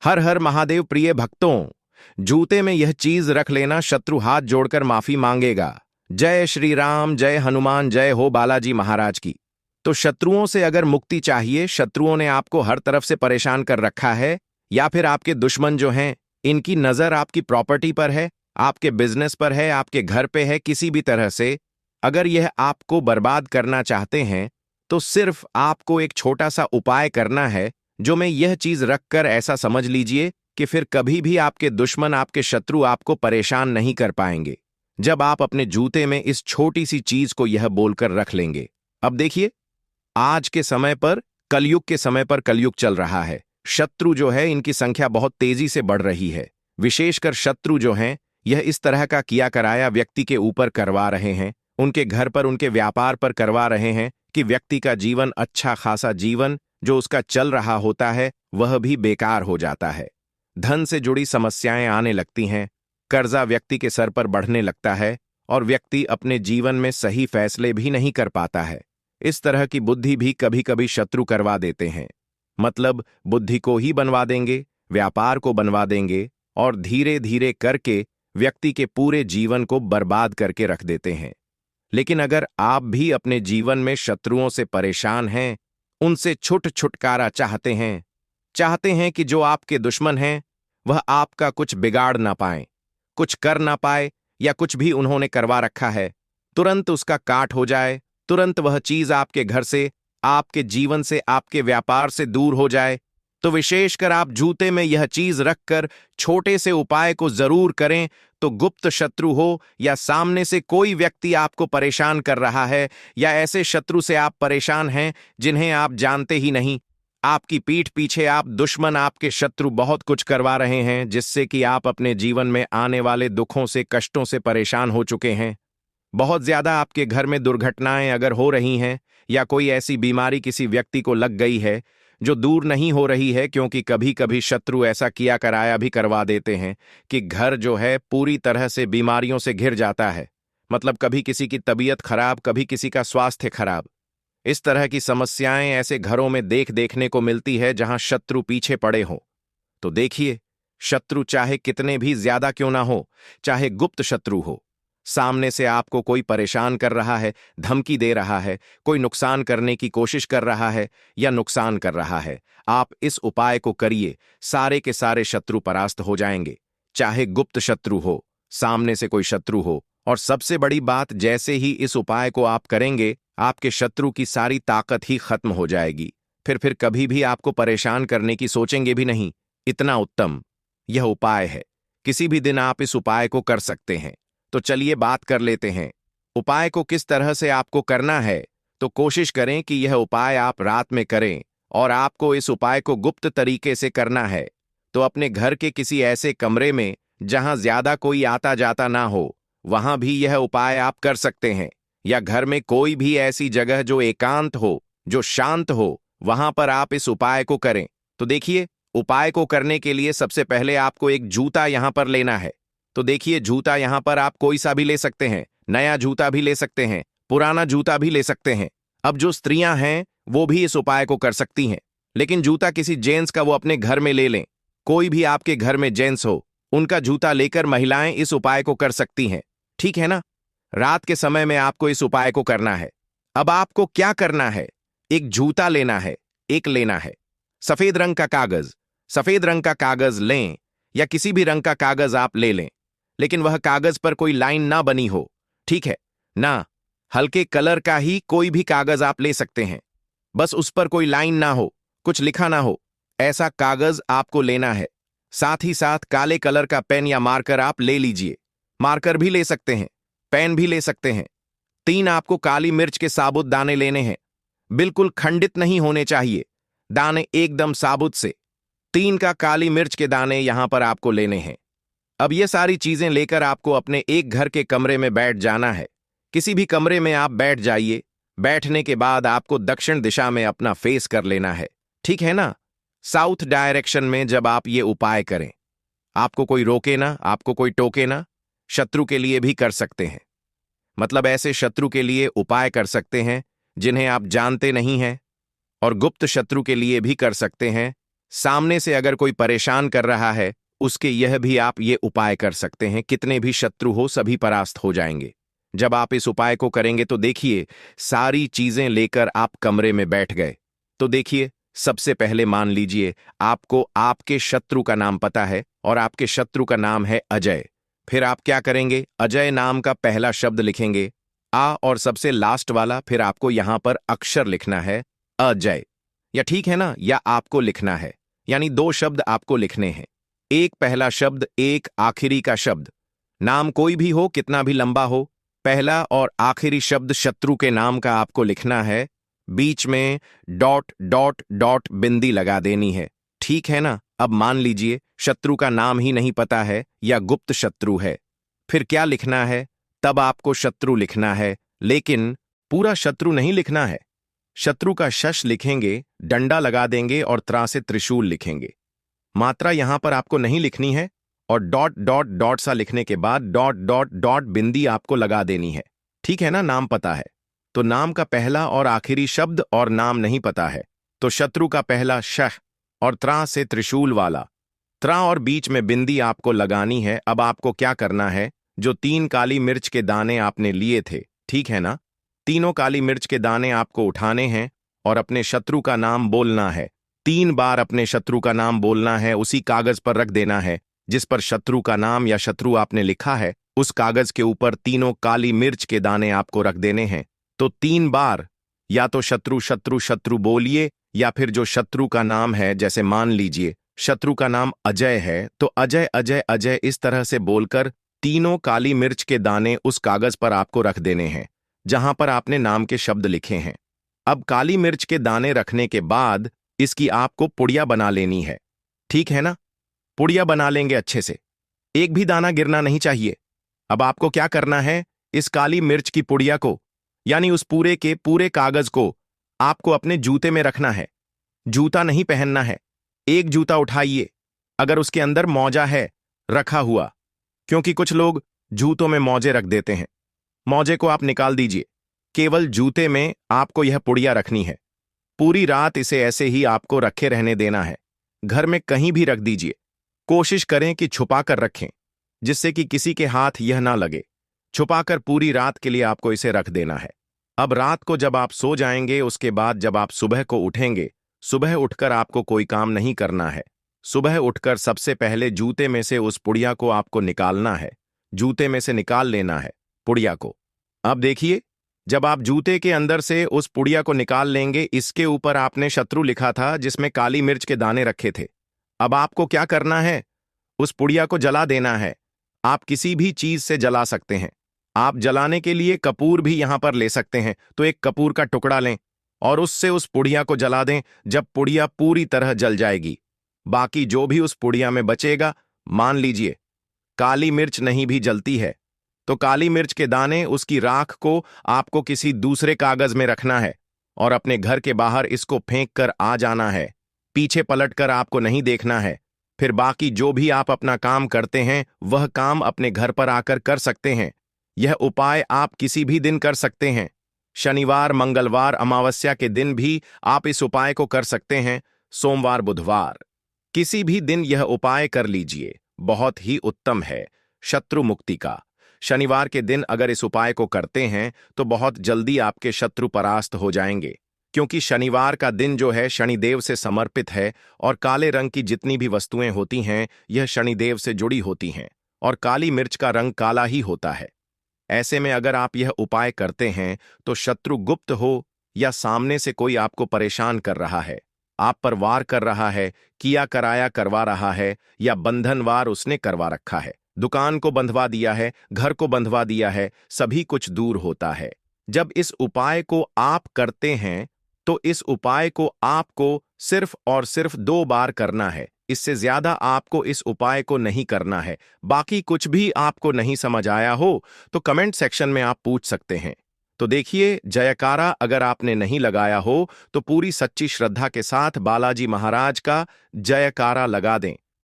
हर हर महादेव प्रिय भक्तों, जूते में यह चीज रख लेना, शत्रु हाथ जोड़कर माफी मांगेगा। जय श्री राम, जय हनुमान, जय हो बालाजी महाराज की। तो शत्रुओं से अगर मुक्ति चाहिए, शत्रुओं ने आपको हर तरफ से परेशान कर रखा है, या फिर आपके दुश्मन जो हैं इनकी नजर आपकी प्रॉपर्टी पर है, आपके बिजनेस पर है, आपके घर पे है, किसी भी तरह से अगर यह आपको बर्बाद करना चाहते हैं, तो सिर्फ आपको एक छोटा सा उपाय करना है, जो मैं यह चीज रखकर ऐसा समझ लीजिए कि फिर कभी भी आपके दुश्मन, आपके शत्रु आपको परेशान नहीं कर पाएंगे, जब आप अपने जूते में इस छोटी सी चीज को यह बोलकर रख लेंगे। अब देखिए, आज के समय पर, कलयुग के समय पर कलयुग चल रहा है। शत्रु जो है इनकी संख्या बहुत तेजी से बढ़ रही है। विशेषकर शत्रु जो हैं यह इस तरह का किया कराया व्यक्ति के ऊपर करवा रहे हैं, उनके घर पर, उनके व्यापार पर करवा रहे हैं कि व्यक्ति का जीवन, अच्छा खासा जीवन जो उसका चल रहा होता है, वह भी बेकार हो जाता है। धन से जुड़ी समस्याएं आने लगती हैं, कर्जा व्यक्ति के सर पर बढ़ने लगता है और व्यक्ति अपने जीवन में सही फैसले भी नहीं कर पाता है। इस तरह की बुद्धि भी कभी कभी शत्रु करवा देते हैं। मतलब बुद्धि को ही बनवा देंगे, व्यापार को बनवा देंगे और धीरे धीरे करके व्यक्ति के पूरे जीवन को बर्बाद करके रख देते हैं। लेकिन अगर आप भी अपने जीवन में शत्रुओं से परेशान हैं, उनसे छुटकारा चाहते हैं कि जो आपके दुश्मन हैं वह आपका कुछ बिगाड़ ना पाए, कुछ कर ना पाए, या कुछ भी उन्होंने करवा रखा है तुरंत उसका काट हो जाए, तुरंत वह चीज आपके घर से, आपके जीवन से, आपके व्यापार से दूर हो जाए, तो विशेषकर आप जूते में यह चीज रखकर छोटे से उपाय को जरूर करें। तो गुप्त शत्रु हो या सामने से कोई व्यक्ति आपको परेशान कर रहा है, या ऐसे शत्रु से आप परेशान हैं जिन्हें आप जानते ही नहीं, आपकी पीठ पीछे आप दुश्मन, आपके शत्रु बहुत कुछ करवा रहे हैं, जिससे कि आप अपने जीवन में आने वाले दुखों से, कष्टों से परेशान हो चुके हैं। बहुत ज्यादा आपके घर में दुर्घटनाएं अगर हो रही हैं, या कोई ऐसी बीमारी किसी व्यक्ति को लग गई है जो दूर नहीं हो रही है, क्योंकि कभी कभी शत्रु ऐसा किया कराया भी करवा देते हैं कि घर जो है पूरी तरह से बीमारियों से घिर जाता है। मतलब कभी किसी की तबीयत खराब, कभी किसी का स्वास्थ्य खराब। इस तरह की समस्याएं ऐसे घरों में देखने को मिलती है जहां शत्रु पीछे पड़े हों। तो देखिए, शत्रु चाहे कितने भी ज्यादा क्यों ना हो, चाहे गुप्त शत्रु हो, सामने से आपको कोई परेशान कर रहा है, धमकी दे रहा है, कोई नुकसान करने की कोशिश कर रहा है या नुकसान कर रहा है, आप इस उपाय को करिए, सारे के सारे शत्रु परास्त हो जाएंगे। चाहे गुप्त शत्रु हो, सामने से कोई शत्रु हो। और सबसे बड़ी बात, जैसे ही इस उपाय को आप करेंगे, आपके शत्रु की सारी ताकत ही खत्म हो जाएगी। फिर कभी भी आपको परेशान करने की सोचेंगे भी नहीं। इतना उत्तम यह उपाय है। किसी भी दिन आप इस उपाय को कर सकते हैं। तो चलिए बात कर लेते हैं उपाय को किस तरह से आपको करना है। तो कोशिश करें कि यह उपाय आप रात में करें, और आपको इस उपाय को गुप्त तरीके से करना है। तो अपने घर के किसी ऐसे कमरे में जहां ज्यादा कोई आता जाता ना हो, वहां भी यह उपाय आप कर सकते हैं। या घर में कोई भी ऐसी जगह जो एकांत हो, जो शांत हो, वहां पर आप इस उपाय को करें। तो देखिए, उपाय को करने के लिए सबसे पहले आपको एक जूता यहां पर लेना है। तो देखिए, जूता यहां पर आप कोई सा भी ले सकते हैं, नया जूता भी ले सकते हैं, पुराना जूता भी ले सकते हैं। अब जो स्त्रियां हैं वो भी इस उपाय को कर सकती हैं, लेकिन जूता किसी जेंट्स का वो अपने घर में ले लें। कोई भी आपके घर में जेंट्स हो, उनका जूता लेकर महिलाएं इस उपाय को कर सकती हैं। ठीक है ना? रात के समय में आपको इस उपाय को करना है। अब आपको क्या करना है, एक जूता लेना है, एक लेना है सफेद रंग का कागज। सफेद रंग का कागज लें, या किसी भी रंग का कागज आप ले लें, लेकिन वह कागज पर कोई लाइन ना बनी हो। ठीक है ना? हल्के कलर का ही कोई भी कागज आप ले सकते हैं, बस उस पर कोई लाइन ना हो, कुछ लिखा ना हो, ऐसा कागज आपको लेना है। साथ ही साथ काले कलर का पेन या मार्कर आप ले लीजिए। मार्कर भी ले सकते हैं, पेन भी ले सकते हैं। 3 आपको काली मिर्च के साबुत दाने लेने हैं, बिल्कुल खंडित नहीं होने चाहिए, दाने एकदम साबुत से। 3 का काली मिर्च के दाने यहां पर आपको लेने हैं। अब ये सारी चीजें लेकर आपको अपने एक घर के कमरे में बैठ जाना है। किसी भी कमरे में आप बैठ जाइए। बैठने के बाद आपको दक्षिण दिशा में अपना फेस कर लेना है। ठीक है ना? साउथ डायरेक्शन में जब आप ये उपाय करें, आपको कोई रोके ना, आपको कोई टोके ना। शत्रु के लिए भी कर सकते हैं, मतलब ऐसे शत्रु के लिए उपाय कर सकते हैं जिन्हें आप जानते नहीं हैं, और गुप्त शत्रु के लिए भी कर सकते हैं, सामने से अगर कोई परेशान कर रहा है, उसके यह भी आप ये उपाय कर सकते हैं, कितने भी शत्रु हो सभी परास्त हो जाएंगे। जब आप इस उपाय को करेंगे तो देखिए, सारी चीजें लेकर आप कमरे में बैठ गए। तो देखिए, सबसे पहले मान लीजिए आपको आपके शत्रु का नाम पता है और आपके शत्रु का नाम है अजय। फिर आप क्या करेंगे, अजय नाम का पहला शब्द लिखेंगे आ और सबसे लास्ट वाला, फिर आपको यहां पर अक्षर लिखना है अजय, या ठीक है ना, या आपको लिखना है, यानी दो शब्द आपको लिखने हैं। एक पहला शब्द, एक आखिरी का शब्द। नाम कोई भी हो, कितना भी लंबा हो, पहला और आखिरी शब्द शत्रु के नाम का आपको लिखना है। बीच में डॉट डॉट डॉट बिंदी लगा देनी है, ठीक है ना। अब मान लीजिए शत्रु का नाम ही नहीं पता है या गुप्त शत्रु है, फिर क्या लिखना है, तब आपको शत्रु लिखना है, लेकिन पूरा शत्रु नहीं लिखना है। शत्रु का शश लिखेंगे, डंडा लगा देंगे और त्रा से त्रिशूल लिखेंगे। मात्रा यहां पर आपको नहीं लिखनी है और डॉट डॉट डॉट सा लिखने के बाद डॉट डॉट डॉट बिंदी आपको लगा देनी है, ठीक है ना। नाम पता है तो नाम का पहला और आखिरी शब्द, और नाम नहीं पता है तो शत्रु का पहला शह और त्रा से त्रिशूल वाला त्रा और बीच में बिंदी आपको लगानी है। अब आपको क्या करना है, जो 3 काली मिर्च के दाने आपने लिए थे, ठीक है ना, तीनों काली मिर्च के दाने आपको उठाने हैं और अपने शत्रु का नाम बोलना है। 3 बार अपने शत्रु का नाम बोलना है, उसी कागज पर रख देना है जिस पर शत्रु का नाम या शत्रु आपने लिखा है। उस कागज के ऊपर तीनों काली मिर्च के दाने आपको रख देने हैं। तो 3 बार या तो शत्रु शत्रु शत्रु बोलिए, या फिर जो शत्रु का नाम है, जैसे मान लीजिए शत्रु का नाम अजय है तो अजय अजय अजय, इस तरह से बोलकर तीनों काली मिर्च के दाने उस कागज पर आपको रख देने हैं जहां पर आपने नाम के शब्द लिखे हैं। अब काली मिर्च के दाने रखने के बाद इसकी आपको पुड़िया बना लेनी है, ठीक है ना। पुड़िया बना लेंगे अच्छे से, एक भी दाना गिरना नहीं चाहिए। अब आपको क्या करना है, इस काली मिर्च की पुड़िया को, यानी उस पूरे के पूरे कागज को आपको अपने जूते में रखना है। जूता नहीं पहनना है, एक जूता उठाइए, अगर उसके अंदर मौजा है रखा हुआ, क्योंकि कुछ लोग जूतों में मौजे रख देते हैं, मौजे को आप निकाल दीजिए। केवल जूते में आपको यह पुड़िया रखनी है। पूरी रात इसे ऐसे ही आपको रखे रहने देना है। घर में कहीं भी रख दीजिए, कोशिश करें कि छुपाकर रखें जिससे कि किसी के हाथ यह ना लगे। छुपाकर पूरी रात के लिए आपको इसे रख देना है। अब रात को जब आप सो जाएंगे, उसके बाद जब आप सुबह को उठेंगे, सुबह उठकर आपको कोई काम नहीं करना है। सुबह उठकर सबसे पहले जूते में से उस पुड़िया को आपको निकालना है, जूते में से निकाल लेना है पुड़िया को। अब देखिए, जब आप जूते के अंदर से उस पुड़िया को निकाल लेंगे, इसके ऊपर आपने शत्रु लिखा था जिसमें काली मिर्च के दाने रखे थे। अब आपको क्या करना है, उस पुड़िया को जला देना है। आप किसी भी चीज से जला सकते हैं। आप जलाने के लिए कपूर भी यहां पर ले सकते हैं, तो एक कपूर का टुकड़ा लें और उससे उस पुड़िया को जला दें। जब पुड़िया पूरी तरह जल जाएगी, बाकी जो भी उस पुड़िया में बचेगा, मान लीजिए काली मिर्च नहीं भी जलती है तो काली मिर्च के दाने, उसकी राख को आपको किसी दूसरे कागज में रखना है और अपने घर के बाहर इसको फेंक कर आ जाना है। पीछे पलटकर आपको नहीं देखना है। फिर बाकी जो भी आप अपना काम करते हैं वह काम अपने घर पर आकर कर सकते हैं। यह उपाय आप किसी भी दिन कर सकते हैं। शनिवार, मंगलवार, अमावस्या के दिन भी आप इस उपाय को कर सकते हैं। सोमवार, बुधवार, किसी भी दिन यह उपाय कर लीजिए, बहुत ही उत्तम है शत्रु मुक्ति का। शनिवार के दिन अगर इस उपाय को करते हैं तो बहुत जल्दी आपके शत्रु परास्त हो जाएंगे, क्योंकि शनिवार का दिन जो है शनिदेव से समर्पित है और काले रंग की जितनी भी वस्तुएं होती हैं यह शनिदेव से जुड़ी होती हैं और काली मिर्च का रंग काला ही होता है। ऐसे में अगर आप यह उपाय करते हैं तो शत्रु गुप्त हो या सामने से कोई आपको परेशान कर रहा है, आप पर वार कर रहा है, किया कराया करवा रहा है, या बंधनवार उसने करवा रखा है, दुकान को बंधवा दिया है, घर को बंधवा दिया है, सभी कुछ दूर होता है। जब इस उपाय को आप करते हैं तो इस उपाय को आपको सिर्फ और सिर्फ 2 बार करना है, इससे ज्यादा आपको इस उपाय को नहीं करना है। बाकी कुछ भी आपको नहीं समझ आया हो तो कमेंट सेक्शन में आप पूछ सकते हैं। तो देखिए, जयकारा अगर आपने नहीं लगाया हो तो पूरी सच्ची श्रद्धा के साथ बालाजी महाराज का जयकारा लगा दें।